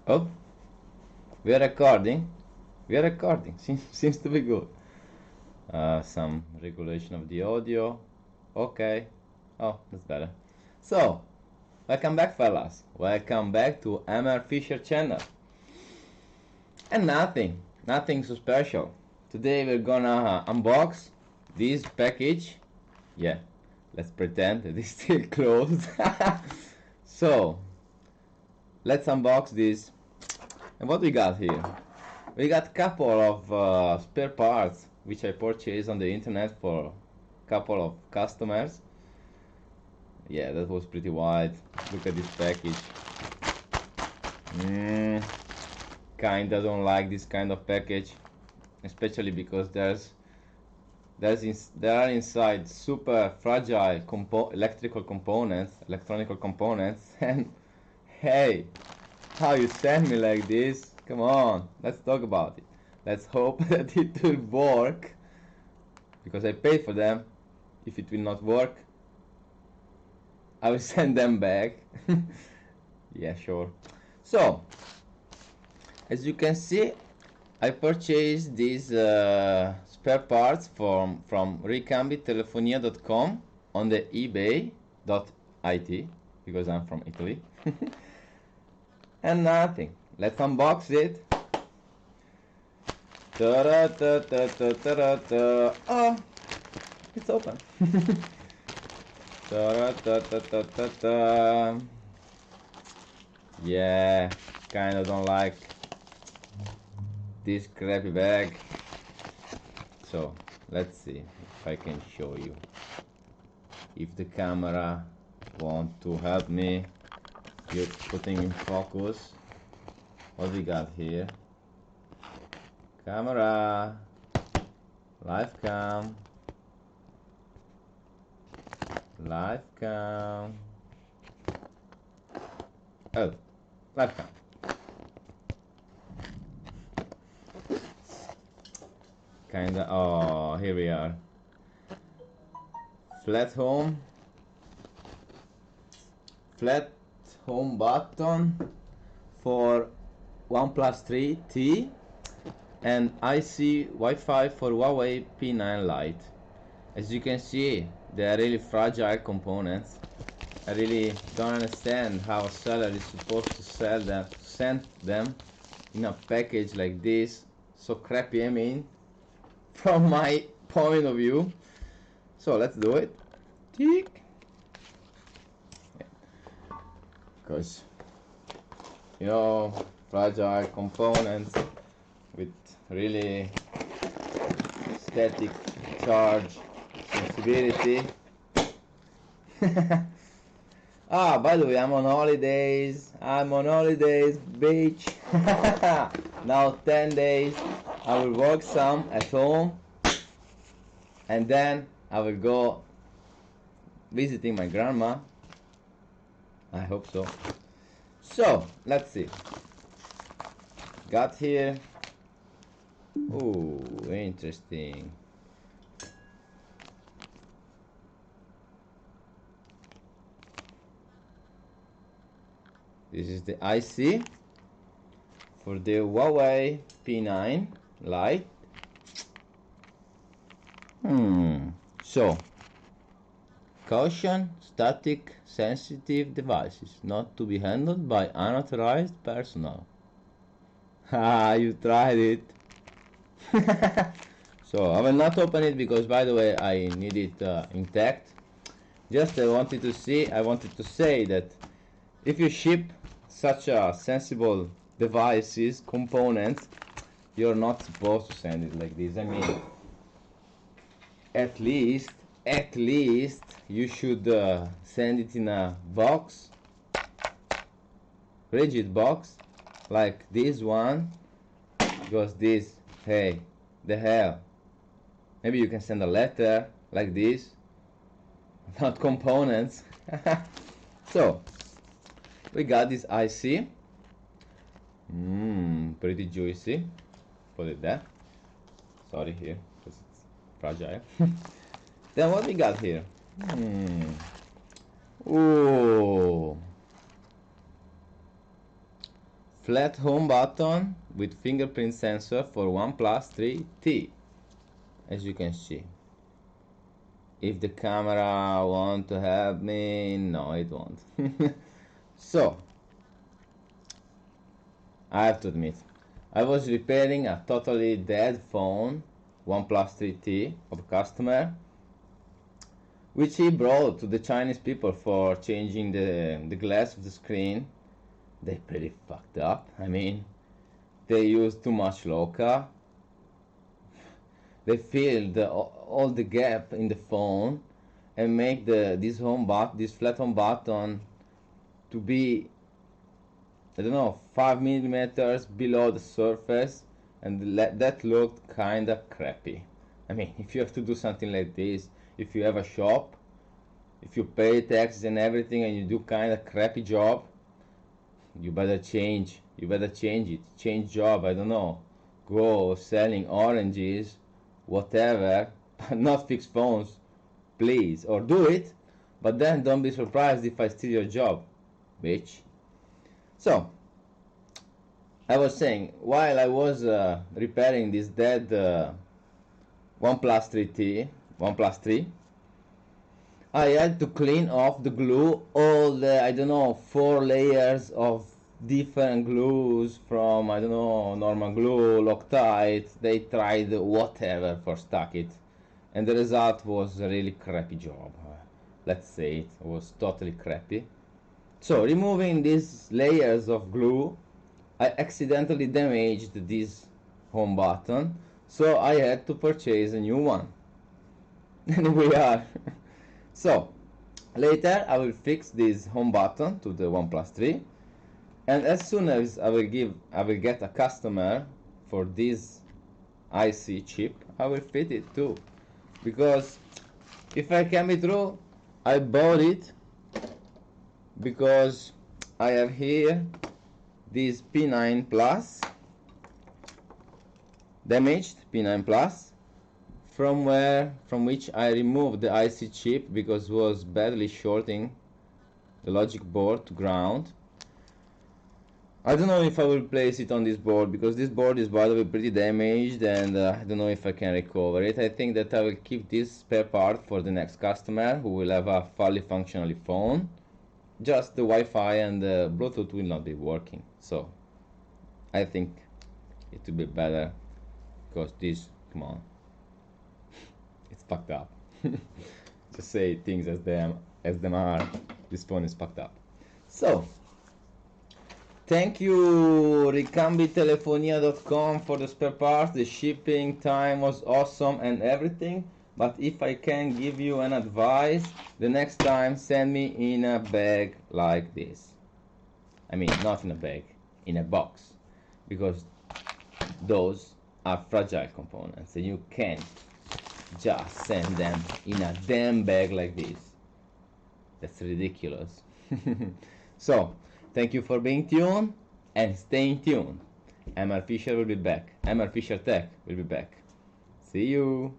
Oh, we are recording. We are recording. Seems to be good. Some regulation of the audio. Okay. Oh, that's better. So, welcome back, fellas. Welcome back to MR Fisher channel. And nothing so special. Today we're gonna unbox this package. Yeah, let's pretend that it's still closed. So, let's unbox this. And what we got here? We got a couple of spare parts which I purchased on the internet for a couple of customers. Yeah, that was pretty wide. Look at this package. Kinda don't like this kind of package, especially because there are inside super fragile electronic components, and hey, how you send me like this? Come on, let's talk about it. Let's hope that it will work, because I paid for them. If it will not work, I will send them back. Yeah, sure. So, as you can see, I purchased these spare parts from ricambitelefonia.com on the ebay.it, because I'm from Italy. And nothing. Let's unbox it. Oh, it's open. Yeah, kinda don't like this crappy bag. So let's see if I can show you, if the camera want to help me putting in focus. What we got here? Camera, live cam, oh, live cam. Kinda, oh, here we are. Flat home button for Oneplus3 T and IC Wi-Fi for Huawei P9lite. As you can see, they are really fragile components. I really don't understand how a seller is supposed to send them in a package like this, so crappy, I mean, from my point of view. So let's do it. Tick. Because, you know, fragile components with really static charge sensibility. Ah, by the way, I'm on holidays, beach. Now 10 days I will work some at home, and then I will go visiting my grandma. I hope so. So let's see. Got here. Ooh, interesting. This is the IC for the Huawei P9lite. So, caution, static sensitive devices not to be handled by unauthorized personnel. Ah, you tried it. So I will not open it because, by the way, I need it intact. Just I wanted to say that if you ship such a sensible devices, components, you're not supposed to send it like this. I mean, at least you should send it in a box, rigid box, like this one, because this, hey, the hell. Maybe you can send a letter like this, not components. So we got this IC. Pretty juicy. Put it there. Sorry, here, because it's fragile. Then what we got here? Ooh, flat home button with fingerprint sensor for OnePlus 3T, as you can see. If the camera want to help me, no, it won't. So, I have to admit, I was repairing a totally dead phone, OnePlus 3T, of a customer, which he brought to the Chinese people for changing the glass of the screen. They pretty fucked up. I mean, they used too much local. They filled all the gap in the phone and make this flat home button to be, I don't know, 5 millimeters below the surface, and that looked kinda crappy. I mean, if you have to do something like this, if you have a shop, if you pay taxes and everything, and you do kinda crappy job, you better change it. Change job, I don't know. Go selling oranges, whatever, but not fix phones, please. Or do it, but then don't be surprised if I steal your job, bitch. So, I was saying, while I was repairing this dead OnePlus 3T, OnePlus 3, I had to clean off the glue, all the, I don't know, 4 layers of different glues from, I don't know, normal glue, Loctite. They tried whatever for stuck it, and the result was a really crappy job. Let's say it was totally crappy. So, removing these layers of glue, I accidentally damaged this home button, so I had to purchase a new one. And we are. So, later I will fix this home button to the OnePlus 3, and as soon as I will get a customer for this IC chip, I will fit it too. Because if I can be true, I bought it because I have here this P9 Plus, damaged P9 Plus, from which I removed the IC chip because it was badly shorting the logic board to ground. I don't know if I will place it on this board, because this board is, by the way, pretty damaged, and I don't know if I can recover it. I think that I will keep this spare part for the next customer who will have a fully functional phone. Just the Wi-Fi and the Bluetooth will not be working, so I think it will be better, because this, come on, it's fucked up. Just say things as them are. This phone is fucked up. So, thank you ricambitelefonia.com for the spare parts. The shipping time was awesome and everything. But if I can give you an advice, the next time send me in a bag like this. I mean, not in a bag, in a box. Because those are fragile components and you can't just send them in a damn bag like this. That's ridiculous. So, thank you for being tuned and staying tuned. MR Fisher will be back. MR Fisher Tech will be back. See you.